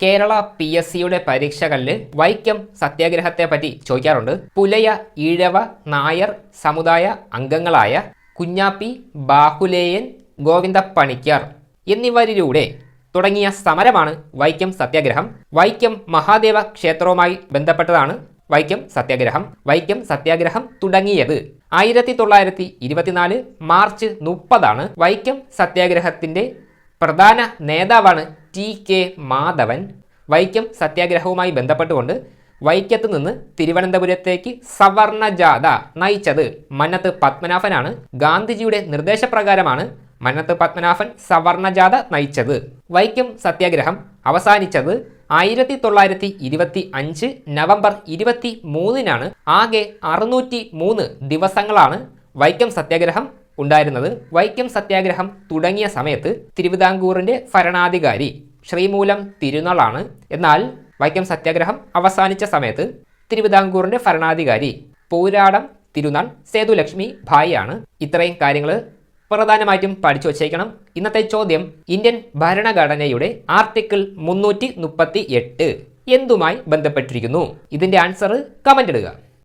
കേരള PSCയുടെ പരീക്ഷകളിൽ വൈക്കം സത്യാഗ്രഹത്തെ പറ്റി ചോദിക്കാറുണ്ട്. പുലയ ഈഴവ നായർ സമുദായ അംഗങ്ങളായ കുഞ്ഞാപ്പി, ബാഹുലേയൻ, ഗോവിന്ദപ്പണിക്കർ എന്നിവരിലൂടെ തുടങ്ങിയ സമരമാണ് വൈക്കം സത്യാഗ്രഹം. വൈക്കം മഹാദേവ ക്ഷേത്രവുമായി ബന്ധപ്പെട്ടതാണ് വൈക്കം സത്യാഗ്രഹം. വൈക്കം സത്യാഗ്രഹം തുടങ്ങിയത് 1924 മാർച്ച് 30 വൈക്കം സത്യാഗ്രഹത്തിന്റെ പ്രധാന നേതാവാണ് TK മാധവൻ. വൈക്കം സത്യാഗ്രഹവുമായി ബന്ധപ്പെട്ടുകൊണ്ട് വൈക്കത്ത് നിന്ന് തിരുവനന്തപുരത്തേക്ക് സവർണ ജാഥ നയിച്ചത് മന്നത്ത് പത്മനാഭനാണ്. ഗാന്ധിജിയുടെ നിർദ്ദേശപ്രകാരമാണ് മന്നത്ത് പത്മനാഭൻ സവർണ ജാഥ നയിച്ചത്. വൈക്കം സത്യാഗ്രഹം അവസാനിച്ചത് 1925 നവംബർ 23 ആകെ 603 ദിവസങ്ങളാണ് വൈക്കം സത്യാഗ്രഹം ഉണ്ടായിരുന്നത്. വൈക്കം സത്യാഗ്രഹം തുടങ്ങിയ സമയത്ത് തിരുവിതാംകൂറിന്റെ ഭരണാധികാരി ശ്രീമൂലം തിരുനാളാണ്. എന്നാൽ വൈക്കം സത്യാഗ്രഹം അവസാനിച്ച സമയത്ത് തിരുവിതാംകൂറിന്റെ ഭരണാധികാരി പൂരാടം തിരുനാൾ സേതുലക്ഷ്മി ഭായിയാണ്. ഇത്രയും കാര്യങ്ങൾ പ്രധാനമായിട്ടും പഠിച്ചു വച്ചേക്കണം. ഇന്നത്തെ ചോദ്യം, ഇന്ത്യൻ ഭരണഘടനയുടെ ആർട്ടിക്കിൾ 338 എന്തുമായി ബന്ധപ്പെട്ടിരിക്കുന്നു? ഇതിന്റെ ആൻസർ കമന്റ് ഇടുക.